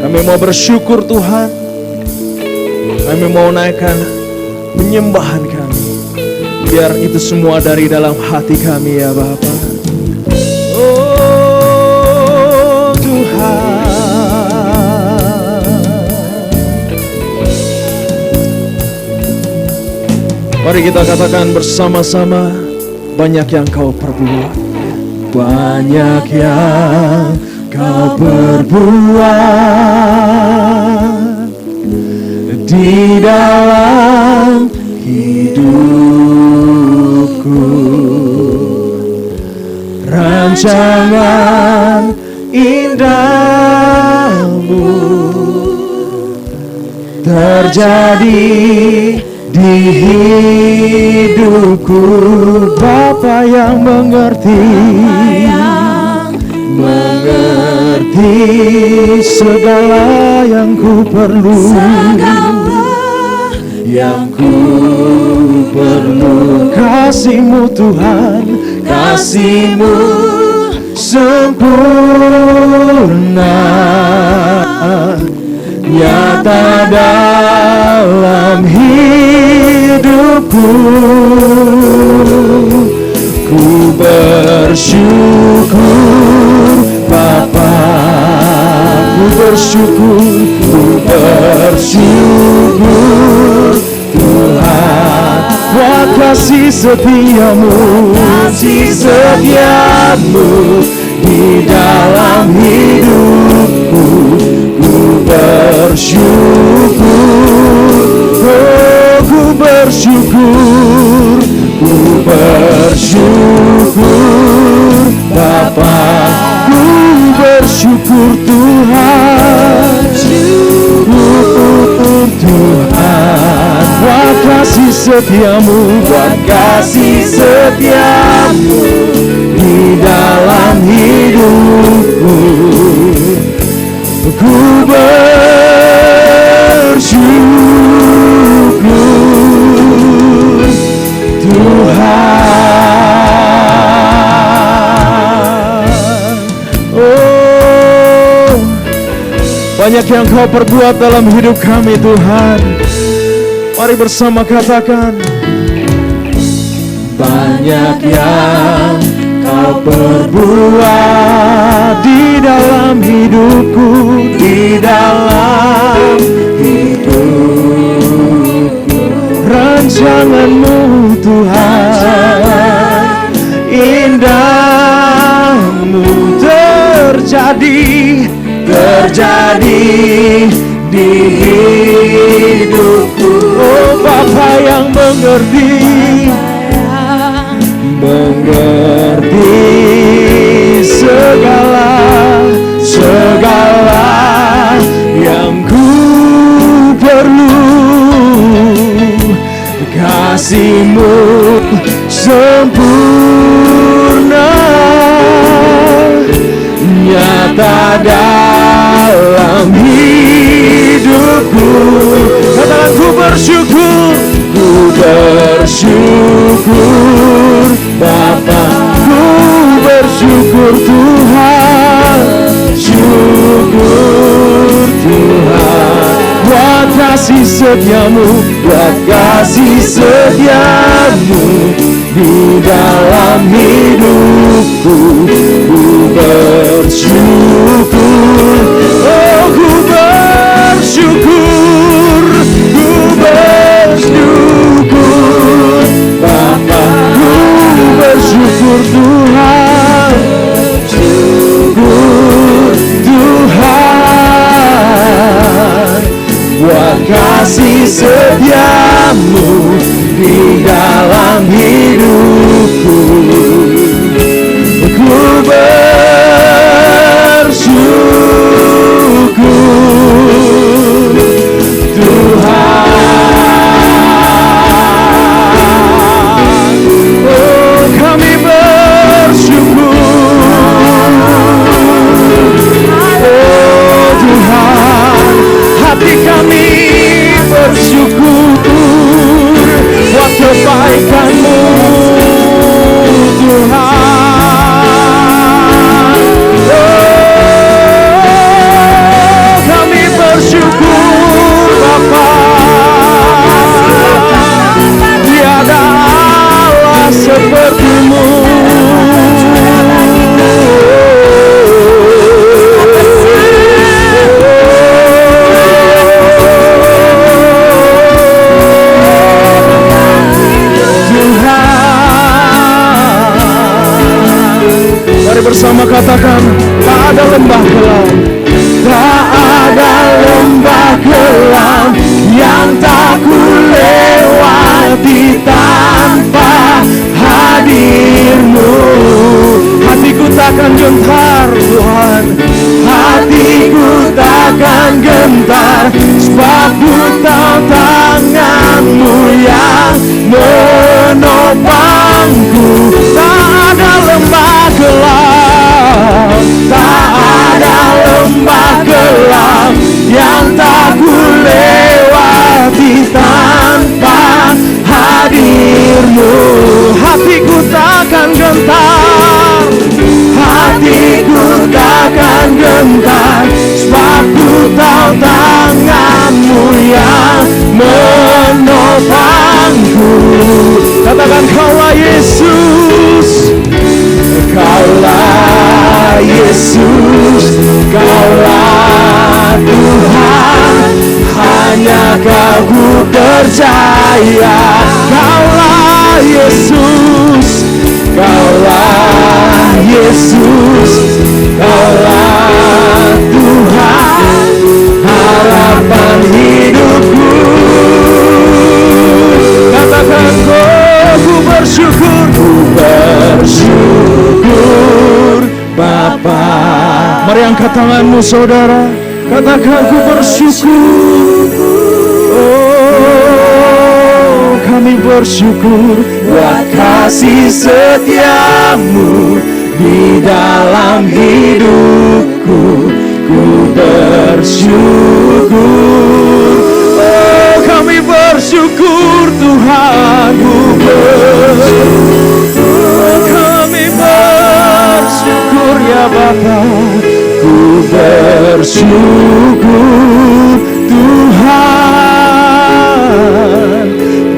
Kami mau bersyukur Tuhan. Kami mau naikkan penyembahan kami. Biar itu semua dari dalam hati kami ya Bapa. Oh Tuhan. Mari kita katakan bersama-sama, banyak yang kau perbuat. Banyak yang kau perbuat di dalam hidupku. Rancangan indahmu terjadi di hidupku. Bapa yang mengerti segala yang ku perlu, yang ku perlu. Kasih-Mu Tuhan, kasih-Mu sempurna, nyata dalam hidupku. Ku bersyukur Bapa, ku bersyukur Tuhan, buat kasih setiamu di dalam hidupku. Ku bersyukur, oh ku bersyukur, ku bersyukur Bapa, ku bersyukur Tuhan, Tuhan, buat kasih setiamu, buat kasih setiamu di dalam hidupku. Ku bersyukur Tuhan. Oh, banyak yang kau perbuat dalam hidup kami Tuhan. Mari bersama katakan, banyak yang kau perbuat di dalam hidupku, di dalam hidupku. Rancangan-Mu Tuhan, indahmu terjadi di hidupku. Oh Bapa yang mengerti segala yang ku perlu. Kasih-Mu sempurna, nyata dalam hidupku. Katakan, ku bersyukur Bapa, ku bersyukur Tuhan, syukur Tuhan, buat kasih setiamu, buat kasih setiamu di dalam hidupku. Ku bersyukur, oh ku bersyukur, ku bersyukur Bapa, ku bersyukur Tuhan, syukur Tuhan, buat kasih setiamu di dalam hidupku. Ku bersyukur Tuhan. Oh kami bersyukur, oh Tuhan, hati kami bersyukur buat kebaikan-Mu Mari bersama katakan, tak ada lembah kelam, tak ada lembah kelam yang tak ku lewati tanpa hadir-Mu. Hatiku takkan gentar Tuhan, hatiku takkan gentar, sebab ku tahu tangan-Mu yang menopangku. Tak ada lembah kelam, tak ada lembah kelam yang tak ku lewati tanpa hadir-Mu. Hatiku takkan gentar, hatiku takkan gentar, sebab ku tahu tangan-Mu yang menopangku. Katakan, Kaulah Yesus, Kaulah Yesus, Kaulah Tuhan, hanya Kau ku percaya. Kaulah Yesus, Kaulah Yesus, Kaulah Tuhan, harapan hidupku. Katakan, ku bersyukur, ku bersyukur Bapa. Mari angkat tanganmu saudara, katakan, ku bersyukur. Oh, kami bersyukur buat kasih setia-Mu di dalam hidupku. Ku bersyukur. Oh, kami bersyukur Tuhan, ku bersyukur. Kami bersyukur ya Bapa, ku bersyukur Tuhan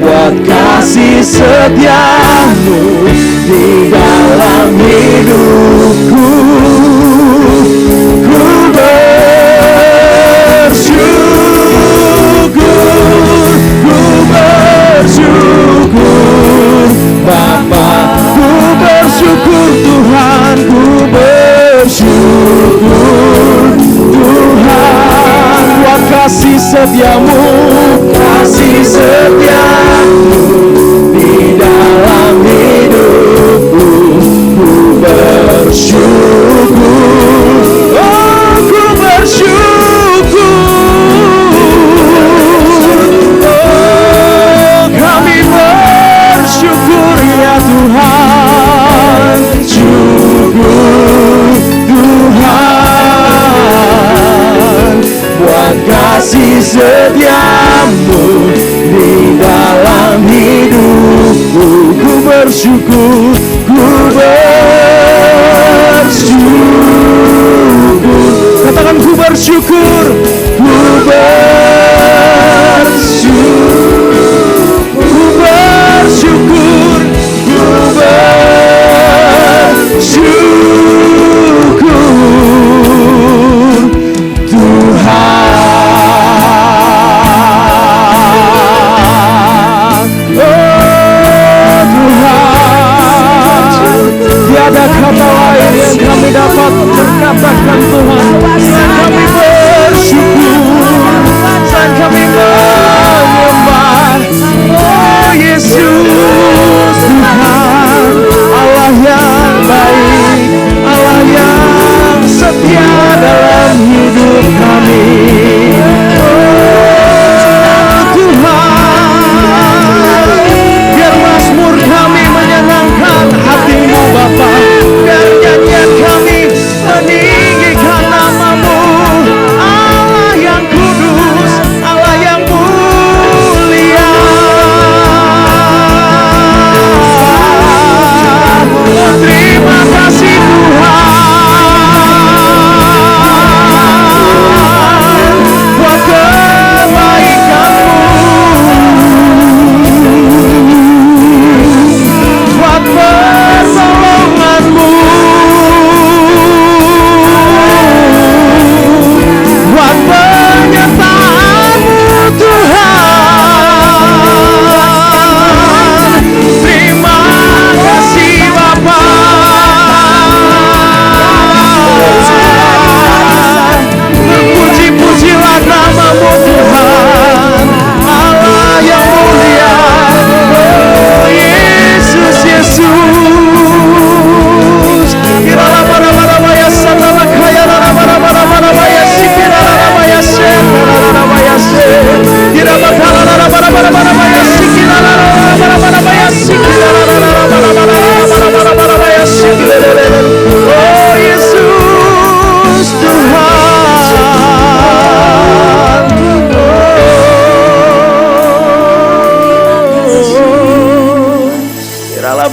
buat kasih setia-Mu di dalam hidupku. Ku bersyukur, ku bersyukur Bapa, ku bersyukur Tuhan, ku bersyukur Tuhan buat kasih setia-Mu, kasih setia-Mu di dalam hidupku. Ku bersyukur, oh ku bersyukur. Oh kami bersyukur ya Tuhan, syukur Tuhan buat kasih setia-Mu di dalam hidupku. Ku bersyukur, ku bersyukur. Katakan, ku bersyukur, ku bersyukur, ku bersyukur, ku bersyukur Tuhan. Oh Tuhan, tiada kata lain yang kami dapat berkatakan Tuhan, kami bersyukur.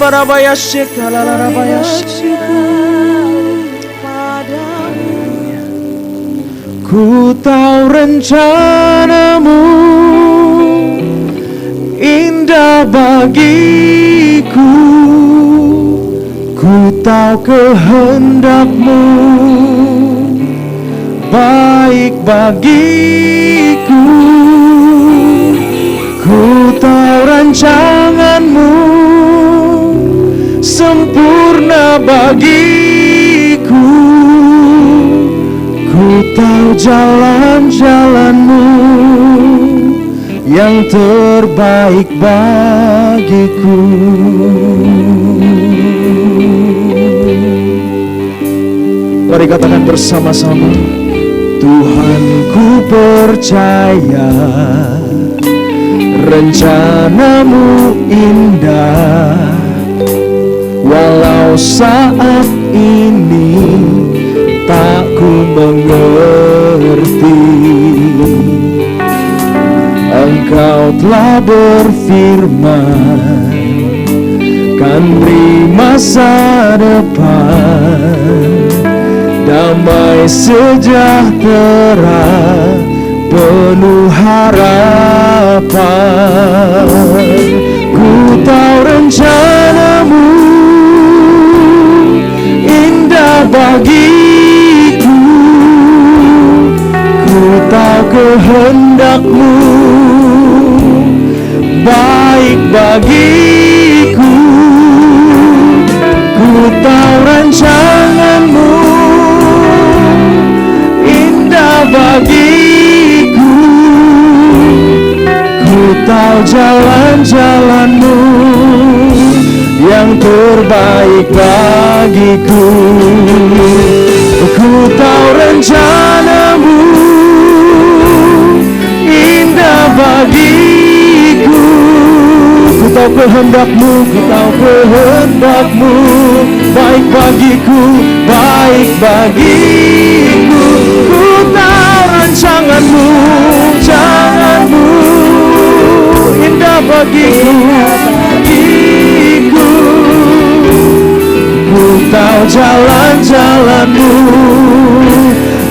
Rabarabaya Shekalarabaya. Ku tahu rencanamu indah bagiku, ku tahu kehendakmu baik bagiku, ku tahu rancanganmu sempurna bagiku, ku tahu jalan-jalanmu yang terbaik bagiku. Mari katakan bersama-sama, Tuhan ku percaya rencanamu indah, walau saat ini tak ku mengerti. Engkau telah berfirman kan beri masa depan, damai sejahtera penuh harapan. Ku tahu rencanamu indah bagiku, ku tahu kehendakmu baik bagiku, ku tahu rancanganmu indah bagiku, ku tahu jalan-jalanmu yang terbaik bagiku, ku tahu rencanamu indah bagiku, ku tahu kehendakmu, ku tahu kehendakmu baik bagiku, baik bagiku, ku tahu rancanganmu, janganmu indah bagiku, ku tahu jalan-jalanmu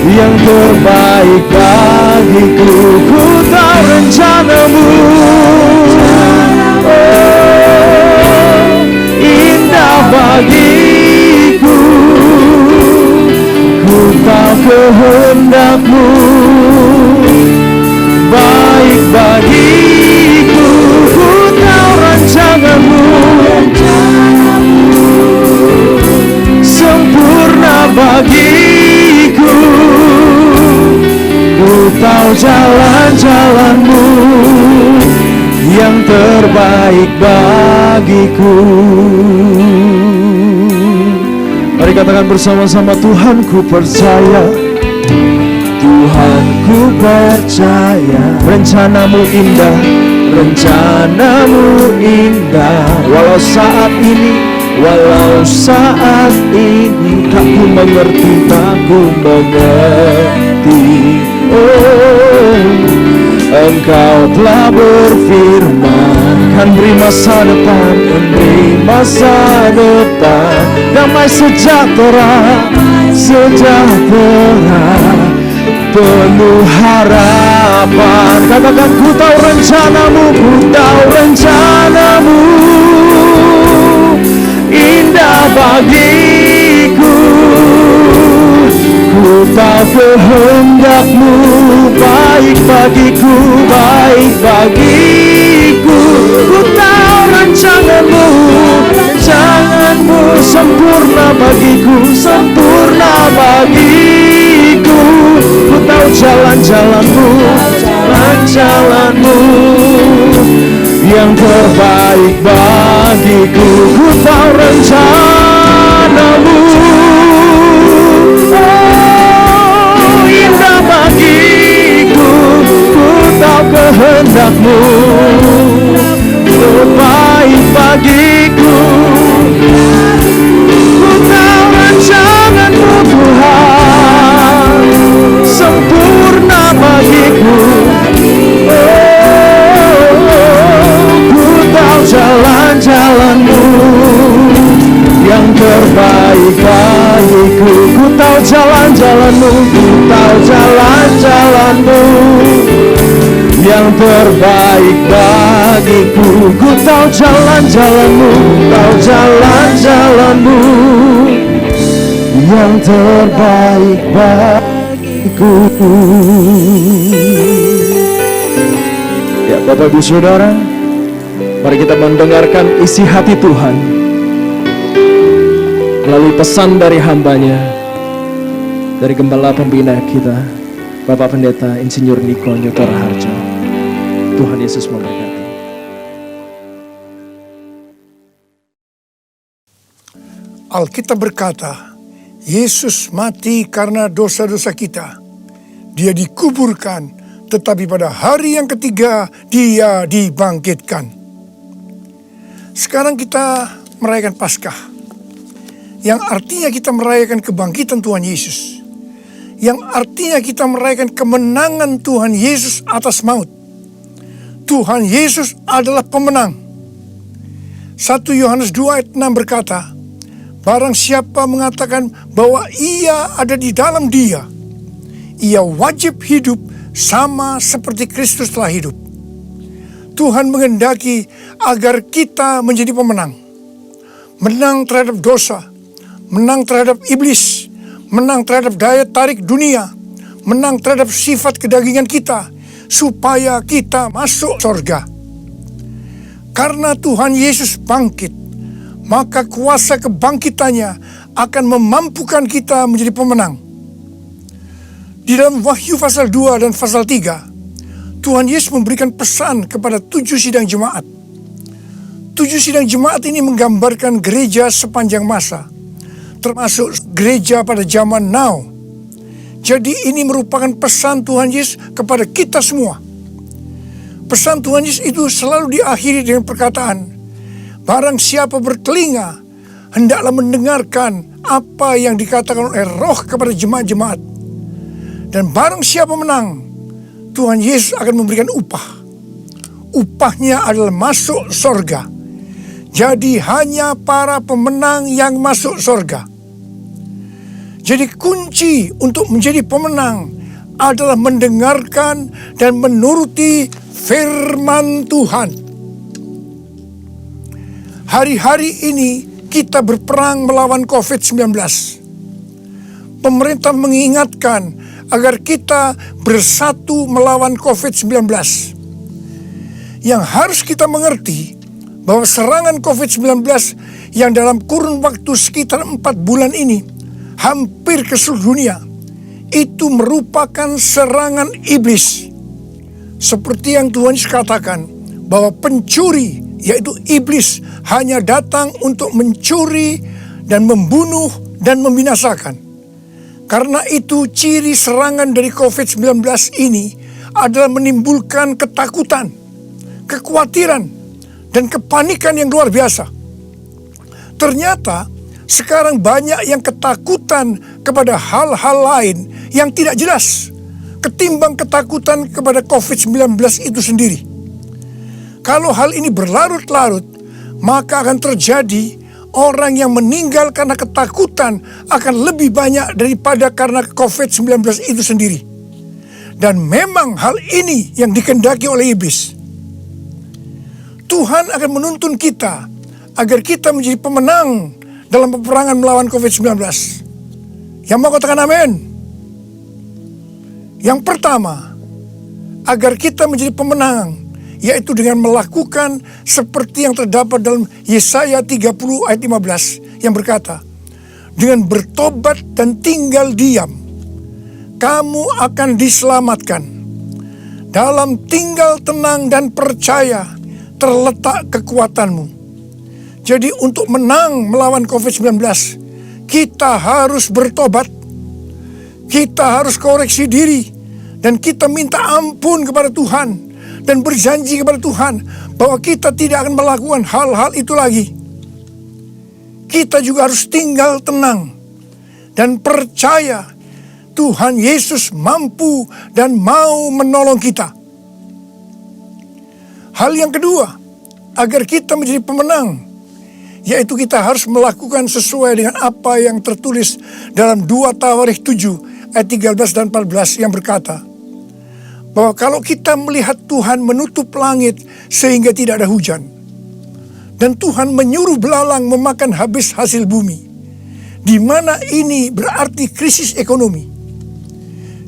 yang terbaik bagiku, ku tahu rencanamu indah bagiku, ku tahu kehendakmu baik bagiku, ku tahu rancanganmu sempurna bagiku, ku tahu jalan-jalanmu yang terbaik bagiku. Mari katakan bersama-sama, Tuhan ku percaya, Tuhan ku percaya rencanamu indah, rencanamu indah, walau saat ini tak ku mengerti, tak ku mengerti. Oh, Engkau telah berfirman kan beri masa depan, beri masa depan, damai sejahtera, sejahtera penuh harapan. Katakan, ku tahu rencanamu, ku tahu rencanamu indah bagiku, ku tahu kehendakmu baik bagiku, baik bagiku, ku tahu rancanganmu, rancanganmu sempurna bagiku, sempurna bagiku, ku tahu jalan-jalanmu, jalan-jalanmu yang terbaik bagiku, ku tahu rencanamu indah bagiku, ku tahu kehendakmu terbaik bagiku, ku tahu rancanganmu Tuhan sempurna bagiku. Ku tahu jalan-jalanmu terbaik bagiku. Ku tahu jalan-jalanmu, ku tahu jalan-jalanmu yang terbaik bagiku. Ku tahu jalan-jalanmu, tahu jalan-jalanmu yang terbaik bagiku. Ya Bapak Ibu Saudara, mari kita mendengarkan isi hati Tuhan melalui pesan dari hambanya, dari Gembala Pembina kita, Bapak Pendeta Insinyur Niko Nyoto Raharjo. Tuhan Yesus memberkati. Alkitab berkata, Yesus mati karena dosa-dosa kita. Dia dikuburkan, tetapi pada hari yang ketiga Dia dibangkitkan. Sekarang kita merayakan Paskah, yang artinya kita merayakan kebangkitan Tuhan Yesus, yang artinya kita merayakan kemenangan Tuhan Yesus atas maut. Tuhan Yesus adalah pemenang. 1 Yohanes 2 ayat 6 berkata, barang siapa mengatakan bahwa ia ada di dalam Dia, ia wajib hidup sama seperti Kristus telah hidup. Tuhan menghendaki agar kita menjadi pemenang. Menang terhadap dosa, menang terhadap iblis, menang terhadap daya tarik dunia, menang terhadap sifat kedagingan kita, supaya kita masuk surga. Karena Tuhan Yesus bangkit, maka kuasa kebangkitannya akan memampukan kita menjadi pemenang. Di dalam Wahyu pasal 2 dan pasal 3, Tuhan Yesus memberikan pesan kepada 7 sidang jemaat. 7 sidang jemaat ini menggambarkan gereja sepanjang masa, termasuk gereja pada zaman now. Jadi ini merupakan pesan Tuhan Yesus kepada kita semua. Pesan Tuhan Yesus itu selalu diakhiri dengan perkataan, barang siapa bertelinga, hendaklah mendengarkan apa yang dikatakan oleh Roh kepada jemaat-jemaat. Dan barang siapa menang, Tuhan Yesus akan memberikan upah. Upahnya adalah masuk surga. Jadi hanya para pemenang yang masuk surga. Jadi kunci untuk menjadi pemenang adalah mendengarkan dan menuruti firman Tuhan. Hari-hari ini kita berperang melawan COVID-19. Pemerintah mengingatkan agar kita bersatu melawan COVID-19. Yang harus kita mengerti bahwa serangan COVID-19 yang dalam kurun waktu sekitar 4 bulan ini hampir ke seluruh dunia, itu merupakan serangan iblis. Seperti yang Tuhan Yesus katakan, bahwa pencuri, yaitu iblis, hanya datang untuk mencuri dan membunuh dan membinasakan. Karena itu ciri serangan dari COVID-19 ini adalah menimbulkan ketakutan, kekhawatiran, dan kepanikan yang luar biasa. Ternyata sekarang banyak yang ketakutan kepada hal-hal lain yang tidak jelas ketimbang ketakutan kepada COVID-19 itu sendiri. Kalau hal ini berlarut-larut, maka akan terjadi orang yang meninggal karena ketakutan akan lebih banyak daripada karena COVID-19 itu sendiri. Dan memang hal ini yang dikehendaki oleh iblis. Tuhan akan menuntun kita agar kita menjadi pemenang dalam peperangan melawan COVID-19. Yang mau katakan amin? Yang pertama, agar kita menjadi pemenang, yaitu dengan melakukan seperti yang terdapat dalam Yesaya 30 ayat 15 yang berkata, dengan bertobat dan tinggal diam, kamu akan diselamatkan. Dalam tinggal tenang dan percaya terletak kekuatanmu. Jadi untuk menang melawan COVID-19, kita harus bertobat, kita harus koreksi diri, dan kita minta ampun kepada Tuhan, dan berjanji kepada Tuhan bahwa kita tidak akan melakukan hal-hal itu lagi. Kita juga harus tinggal tenang dan percaya Tuhan Yesus mampu dan mau menolong kita. Hal yang kedua, agar kita menjadi pemenang, yaitu kita harus melakukan sesuai dengan apa yang tertulis dalam 2 Tawarikh 7 ayat 13 dan 14 yang berkata, bahwa kalau kita melihat Tuhan menutup langit sehingga tidak ada hujan, dan Tuhan menyuruh belalang memakan habis hasil bumi, di mana ini berarti krisis ekonomi.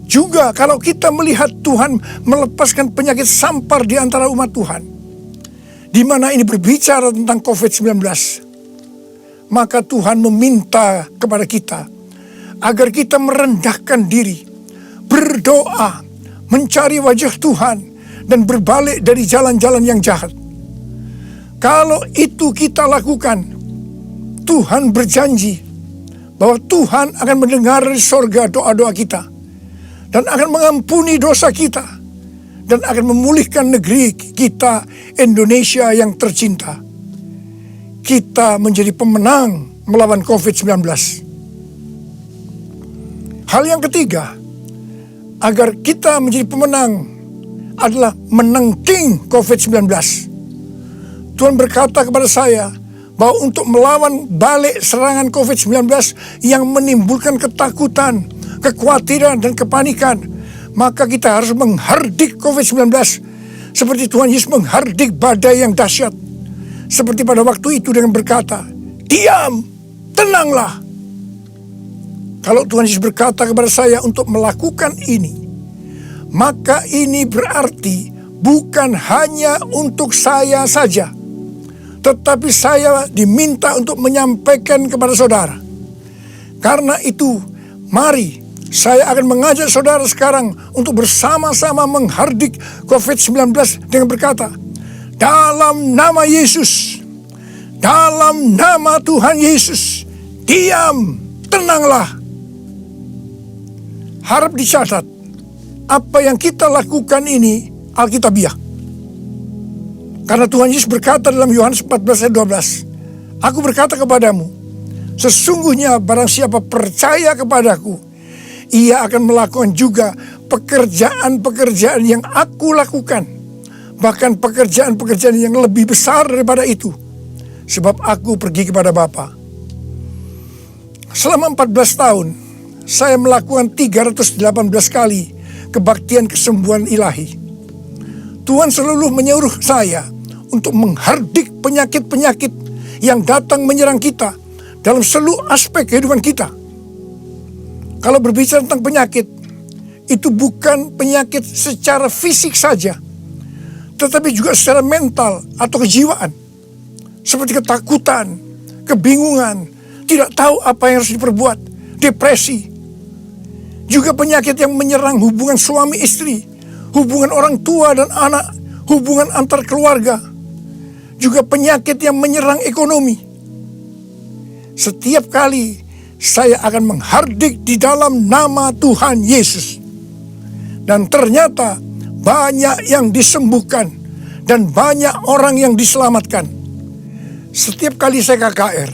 Juga kalau kita melihat Tuhan melepaskan penyakit sampar di antara umat Tuhan, di mana ini berbicara tentang COVID-19, maka Tuhan meminta kepada kita agar kita merendahkan diri, berdoa, mencari wajah Tuhan, dan berbalik dari jalan-jalan yang jahat. Kalau itu kita lakukan, Tuhan berjanji bahwa Tuhan akan mendengar dari sorga doa-doa kita, dan akan mengampuni dosa kita, dan akan memulihkan negeri kita, Indonesia yang tercinta. Kita menjadi pemenang melawan COVID-19. Hal yang ketiga, agar kita menjadi pemenang adalah menangking COVID-19. Tuhan berkata kepada saya bahwa untuk melawan balik serangan COVID-19 yang menimbulkan ketakutan, kekhawatiran, dan kepanikan, maka kita harus menghardik COVID-19 seperti Tuhan Yesus menghardik badai yang dahsyat. Seperti pada waktu itu dengan berkata, "Diam, tenanglah." Kalau Tuhan Yesus berkata kepada saya untuk melakukan ini, maka ini berarti bukan hanya untuk saya saja, tetapi saya diminta untuk menyampaikan kepada saudara. Karena itu, mari saya akan mengajak saudara sekarang untuk bersama-sama menghardik COVID-19 dengan berkata, dalam nama Yesus, dalam nama Tuhan Yesus, diam, tenanglah. Harap dicatat, apa yang kita lakukan ini Alkitabiah. Karena Tuhan Yesus berkata dalam Yohanes 14 ayat 12, "Aku berkata kepadamu, sesungguhnya barang siapa percaya kepadaku, ia akan melakukan juga pekerjaan-pekerjaan yang aku lakukan, bahkan pekerjaan-pekerjaan yang lebih besar daripada itu, sebab aku pergi kepada Bapa." Selama 14 tahun, saya melakukan 318 kali kebaktian kesembuhan ilahi. Tuhan selalu menyuruh saya untuk menghardik penyakit-penyakit yang datang menyerang kita dalam seluruh aspek kehidupan kita. Kalau berbicara tentang penyakit, itu bukan penyakit secara fisik saja, tetapi juga secara mental atau kejiwaan. Seperti ketakutan, kebingungan, tidak tahu apa yang harus diperbuat, depresi. Juga penyakit yang menyerang hubungan suami istri, hubungan orang tua dan anak, hubungan antar keluarga. Juga penyakit yang menyerang ekonomi. Setiap kali saya akan menghardik di dalam nama Tuhan Yesus. Dan ternyata banyak yang disembuhkan dan banyak orang yang diselamatkan. Setiap kali saya KKR,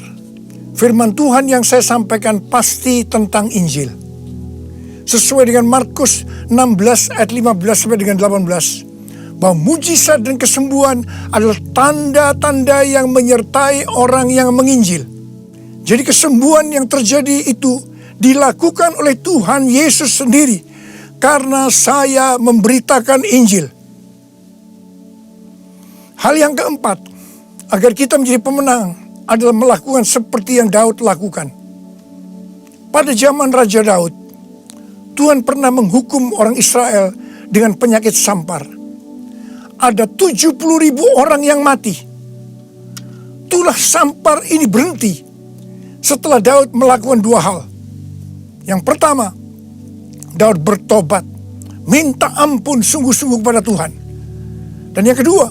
firman Tuhan yang saya sampaikan pasti tentang Injil. Sesuai dengan Markus 16 ayat 15 sampai dengan 18. Bahwa mujizat dan kesembuhan adalah tanda-tanda yang menyertai orang yang menginjil. Jadi kesembuhan yang terjadi itu dilakukan oleh Tuhan Yesus sendiri karena saya memberitakan Injil. Hal yang keempat, agar kita menjadi pemenang adalah melakukan seperti yang Daud lakukan. Pada zaman Raja Daud, Tuhan pernah menghukum orang Israel dengan penyakit sampar. Ada 70.000 orang yang mati. Tulah sampar ini berhenti setelah Daud melakukan 2 hal. Yang pertama, Daud bertobat, minta ampun sungguh-sungguh kepada Tuhan. Dan yang kedua,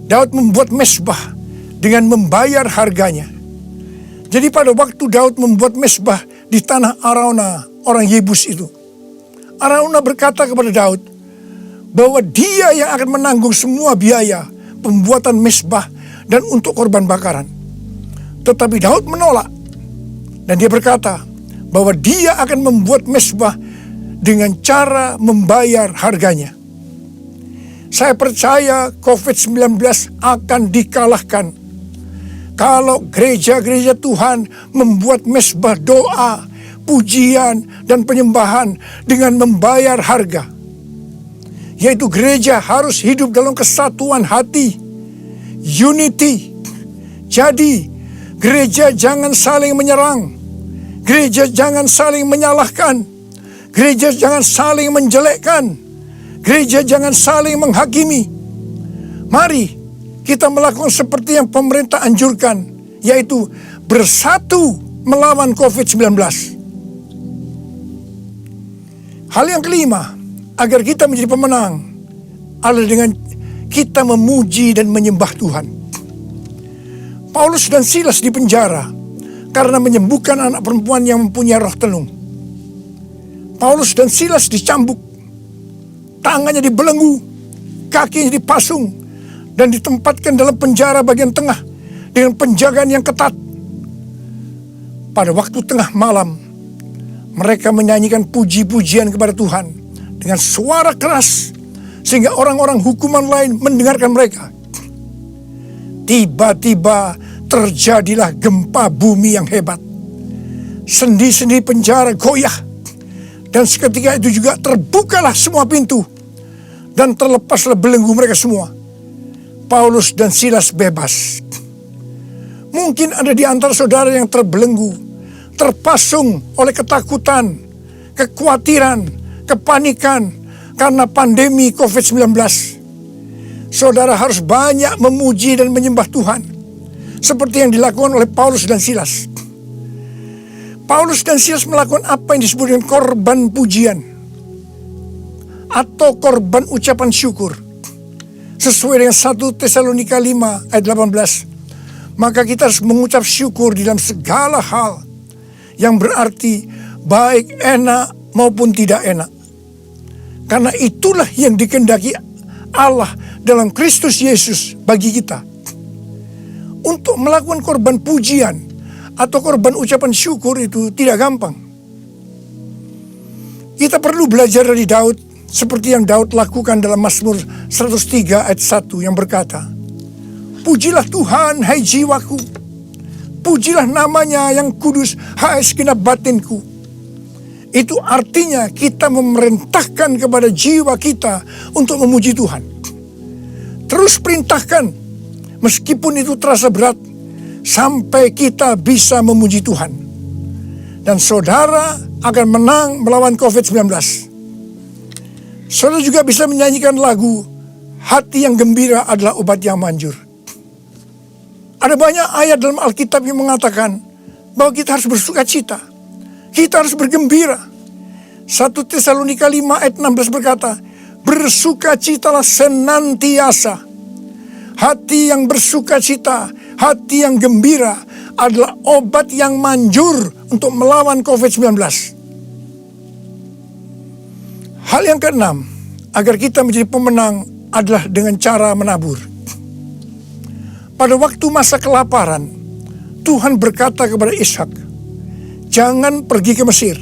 Daud membuat mezbah dengan membayar harganya. Jadi pada waktu Daud membuat mezbah di tanah Araunah, orang Yebus itu, Araunah berkata kepada Daud bahwa dia yang akan menanggung semua biaya pembuatan mezbah dan untuk korban bakaran. Tetapi Daud menolak, dan dia berkata bahwa dia akan membuat mezbah dengan cara membayar harganya. Saya percaya COVID-19 akan dikalahkan Kalau gereja-gereja Tuhan membuat mezbah doa, pujian, dan penyembahan dengan membayar harga, yaitu gereja harus hidup dalam kesatuan hati, unity. Jadi, gereja jangan saling menyerang, gereja jangan saling menyalahkan, gereja jangan saling menjelekkan, gereja jangan saling menghakimi. Mari kita melakukan seperti yang pemerintah anjurkan, yaitu bersatu melawan COVID-19. Hal yang kelima, agar kita menjadi pemenang, adalah dengan kita memuji dan menyembah Tuhan. Paulus dan Silas dipenjara karena menyembuhkan anak perempuan yang mempunyai roh tenung. Paulus dan Silas dicambuk, tangannya dibelenggu, kakinya dipasung, dan ditempatkan dalam penjara bagian tengah dengan penjagaan yang ketat. Pada waktu tengah malam, mereka menyanyikan puji-pujian kepada Tuhan dengan suara keras, sehingga orang-orang hukuman lain mendengarkan mereka. Tiba-tiba terjadilah gempa bumi yang hebat. Sendi-sendi penjara goyah, dan seketika itu juga terbukalah semua pintu, dan terlepaslah belenggu mereka semua. Paulus dan Silas bebas. Mungkin ada di antara saudara yang terbelenggu, terpasung oleh ketakutan, kekhawatiran, kepanikan karena pandemi COVID-19. Saudara harus banyak memuji dan menyembah Tuhan, seperti yang dilakukan oleh Paulus dan Silas. Paulus dan Silas melakukan apa yang disebut dengan korban pujian atau korban ucapan syukur. Sesuai dengan 1 Tesalonika 5 ayat 18, maka kita harus mengucap syukur di dalam segala hal, yang berarti baik enak maupun tidak enak. Karena itulah yang dikehendaki Allah dalam Kristus Yesus bagi kita. Untuk melakukan korban pujian atau korban ucapan syukur itu tidak gampang. Kita perlu belajar dari Daud, seperti yang Daud lakukan dalam Mazmur 103 ayat 1 yang berkata, "Pujilah Tuhan, hai jiwaku. Pujilah namanya yang kudus, hai segenap batinku." Itu artinya kita memerintahkan kepada jiwa kita untuk memuji Tuhan. Terus perintahkan, meskipun itu terasa berat, sampai kita bisa memuji Tuhan. Dan saudara akan menang melawan COVID-19. Saudara juga bisa menyanyikan lagu "Hati yang gembira adalah obat yang manjur." Ada banyak ayat dalam Alkitab yang mengatakan bahwa kita harus bersuka cita, kita harus bergembira. 1 Tesalonika 5 ayat 16 berkata, "Bersukacitalah senantiasa." Hati yang bersuka cita, hati yang gembira adalah obat yang manjur untuk melawan COVID-19. Hal yang keenam, agar kita menjadi pemenang, adalah dengan cara menabur. Pada waktu masa kelaparan, Tuhan berkata kepada Ishak, "Jangan pergi ke Mesir,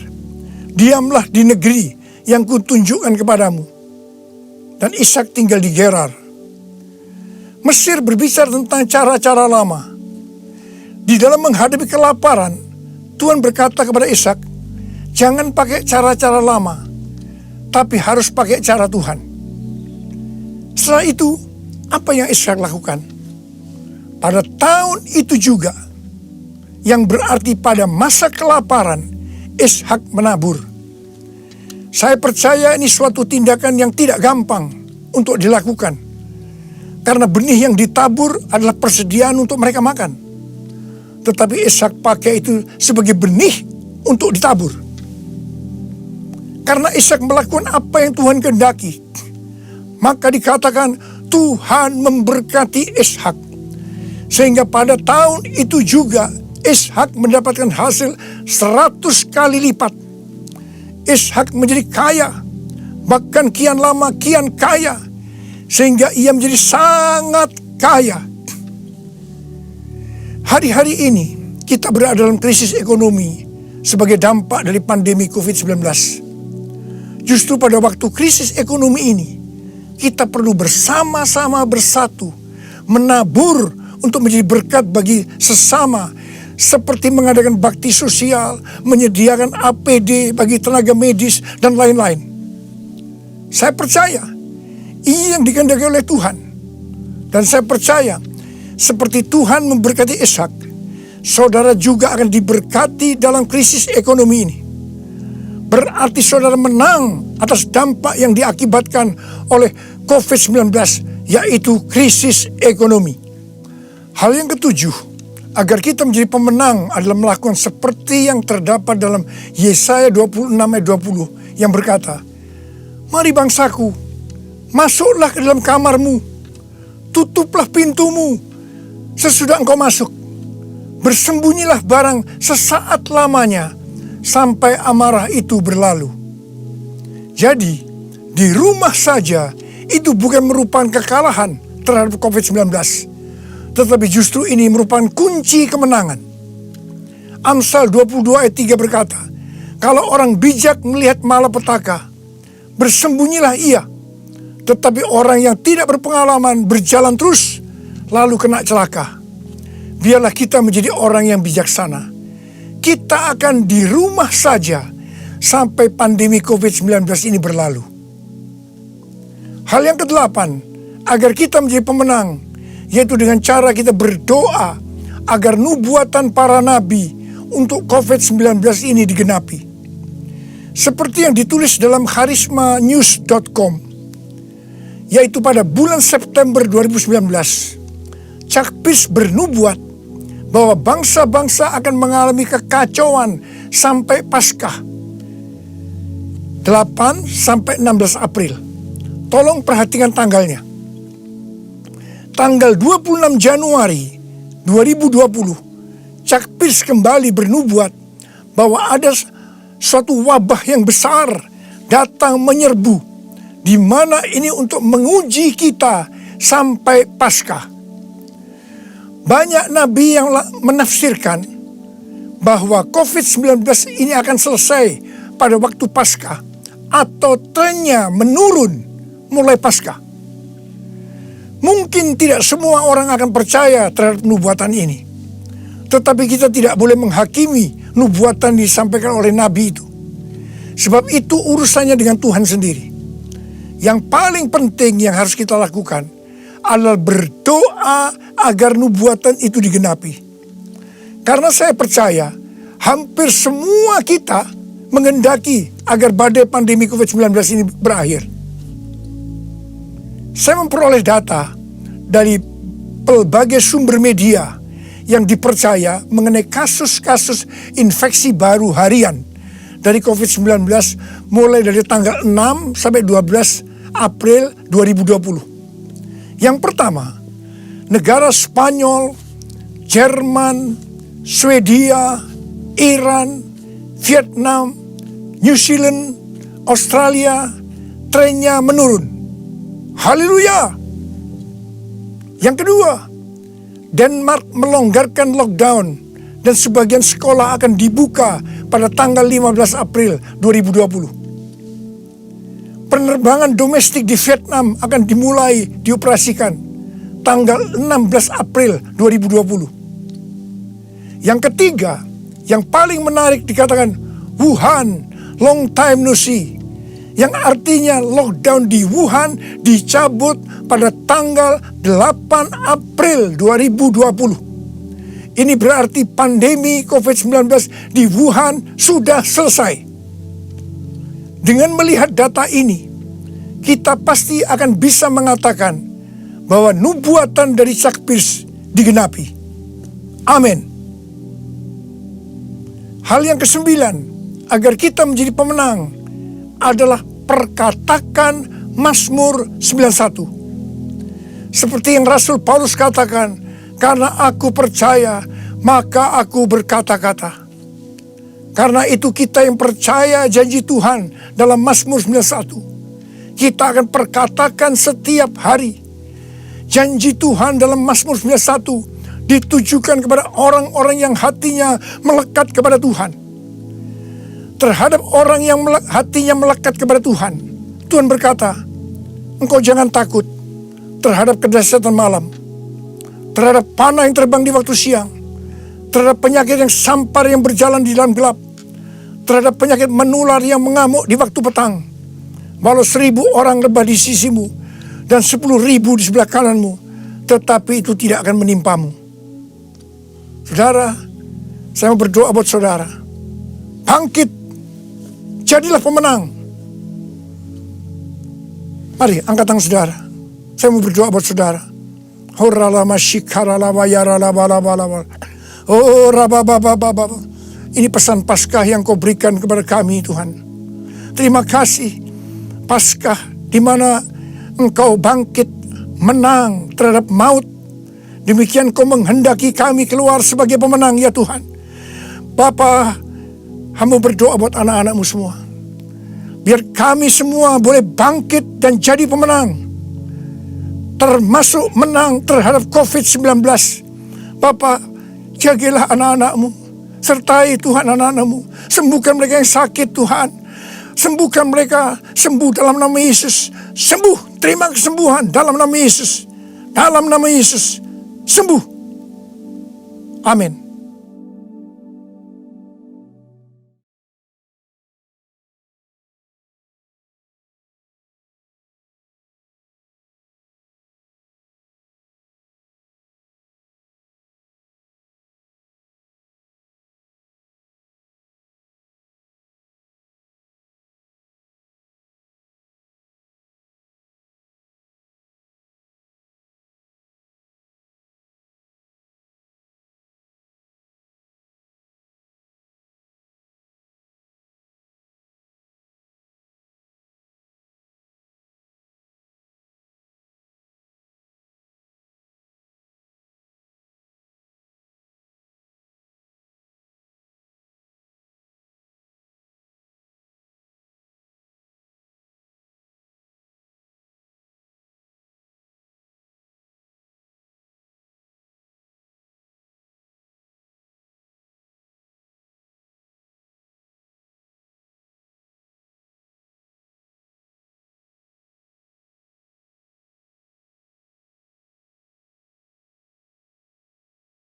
diamlah di negeri yang kutunjukkan kepadamu." Dan Ishak tinggal di Gerar. Mesir berbicara tentang cara-cara lama. Di dalam menghadapi kelaparan, Tuhan berkata kepada Ishak, "Jangan pakai cara-cara lama, tapi harus pakai cara Tuhan." Setelah itu, apa yang Ishak lakukan? Pada tahun itu juga, yang berarti pada masa kelaparan, Ishak menabur. Saya percaya ini suatu tindakan yang tidak gampang untuk dilakukan, karena benih yang ditabur adalah persediaan untuk mereka makan. Tetapi Ishak pakai itu sebagai benih untuk ditabur. Karena Ishak melakukan apa yang Tuhan kehendaki, maka dikatakan Tuhan memberkati Ishak. Sehingga pada tahun itu juga Ishak mendapatkan hasil 100 kali lipat. Ishak menjadi kaya, bahkan kian lama kian kaya, sehingga ia menjadi sangat kaya. Hari-hari ini kita berada dalam krisis ekonomi sebagai dampak dari pandemi COVID-19. Justru pada waktu krisis ekonomi ini, kita perlu bersama-sama bersatu, menabur untuk menjadi berkat bagi sesama, seperti mengadakan bakti sosial, menyediakan APD bagi tenaga medis, dan lain-lain. Saya percaya ini yang dikehendaki oleh Tuhan. Dan saya percaya seperti Tuhan memberkati Ishak, saudara juga akan diberkati dalam krisis ekonomi ini. Berarti saudara menang atas dampak yang diakibatkan oleh COVID-19, yaitu krisis ekonomi. Hal yang ketujuh, agar kita menjadi pemenang adalah melakukan seperti yang terdapat dalam Yesaya 26 ayat 20 yang berkata, "Mari bangsaku, masuklah ke dalam kamarmu, tutuplah pintumu sesudah engkau masuk. Bersembunyilah barang sesaat lamanya sampai amarah itu berlalu." Jadi, di rumah saja itu bukan merupakan kekalahan terhadap COVID-19, tetapi justru ini merupakan kunci kemenangan. Amsal 22 ayat 3 berkata, "Kalau orang bijak melihat malapetaka, bersembunyilah ia. Tetapi orang yang tidak berpengalaman berjalan terus, lalu kena celaka." Biarlah kita menjadi orang yang bijaksana. Kita akan di rumah saja sampai pandemi COVID-19 ini berlalu. Hal yang kedelapan, agar kita menjadi pemenang, yaitu dengan cara kita berdoa agar nubuatan para nabi untuk COVID-19 ini digenapi. Seperti yang ditulis dalam charismanews.com, yaitu pada bulan September 2019, Chuck Pierce bernubuat bahwa bangsa-bangsa akan mengalami kekacauan sampai Paskah 8 sampai 16 April. Tolong perhatikan tanggalnya. Tanggal 26 Januari 2020, Chuck Pierce kembali bernubuat bahwa ada suatu wabah yang besar datang menyerbu, di mana ini untuk menguji kita sampai Paskah. Banyak nabi yang menafsirkan bahwa COVID-19 ini akan selesai pada waktu Paskah atau trennya menurun mulai Paskah. Mungkin tidak semua orang akan percaya terhadap nubuatan ini, tetapi kita tidak boleh menghakimi nubuatan disampaikan oleh nabi itu, sebab itu urusannya dengan Tuhan sendiri. Yang paling penting yang harus kita lakukan adalah berdoa agar nubuatan itu digenapi. Karena saya percaya hampir semua kita menghendaki agar badai pandemi COVID-19 ini berakhir. Saya memperoleh data dari berbagai sumber media yang dipercaya mengenai kasus-kasus infeksi baru harian dari COVID-19 mulai dari tanggal 6 sampai 12 April 2020. Yang pertama, negara Spanyol, Jerman, Swedia, Iran, Vietnam, New Zealand, Australia, trennya menurun. Haleluya! Yang kedua, Denmark melonggarkan lockdown dan sebagian sekolah akan dibuka pada tanggal 15 April 2020. Penerbangan domestik di Vietnam akan dimulai dioperasikan tanggal 16 April 2020. Yang ketiga, yang paling menarik dikatakan Wuhan, long time no see, yang artinya lockdown di Wuhan dicabut pada tanggal 8 April 2020. Ini berarti pandemi COVID-19 di Wuhan sudah selesai. Dengan melihat data ini, kita pasti akan bisa mengatakan bahwa nubuatan dari Chuck Pierce digenapi. Amin. Hal yang kesembilan, agar kita menjadi pemenang, adalah perkatakan Mazmur 91. Seperti yang Rasul Paulus katakan, karena aku percaya, maka aku berkata-kata. Karena itu kita yang percaya janji Tuhan dalam Mazmur 91, kita akan perkatakan setiap hari. Janji Tuhan dalam Mazmur 91 ditujukan kepada orang-orang yang hatinya melekat kepada Tuhan. Terhadap orang yang hatinya melekat kepada Tuhan, Tuhan berkata, engkau jangan takut terhadap kedahsyatan malam. terhadap panah yang terbang di waktu siang, terhadap penyakit yang sampar yang berjalan di dalam gelap, terhadap penyakit menular yang mengamuk di waktu petang. Walau 1.000 orang lebah di sisimu dan 10.000 di sebelah kananmu, tetapi itu tidak akan menimpamu. Saudara, saya mau berdoa buat saudara. Bangkit, jadilah pemenang. Mari angkat tangan saudara. Saya mau berdoa buat saudara. Ini pesan Paskah yang Kau berikan kepada kami, Tuhan. Terima kasih, Paskah di mana Engkau bangkit menang terhadap maut. Demikian Kau menghendaki kami keluar sebagai pemenang, ya Tuhan. Bapa, hamba berdoa buat anak-anak-Mu semua. Biar kami semua boleh bangkit dan jadi pemenang. Termasuk menang terhadap COVID-19. Bapa, jagalah anak-anak-Mu. Sertai Tuhan anak-anak-Mu. Sembuhkan mereka yang sakit, Tuhan. Sembuhkan mereka, sembuh dalam nama Yesus. Sembuh, terima kesembuhan dalam nama Yesus. Dalam nama Yesus, sembuh. Amin.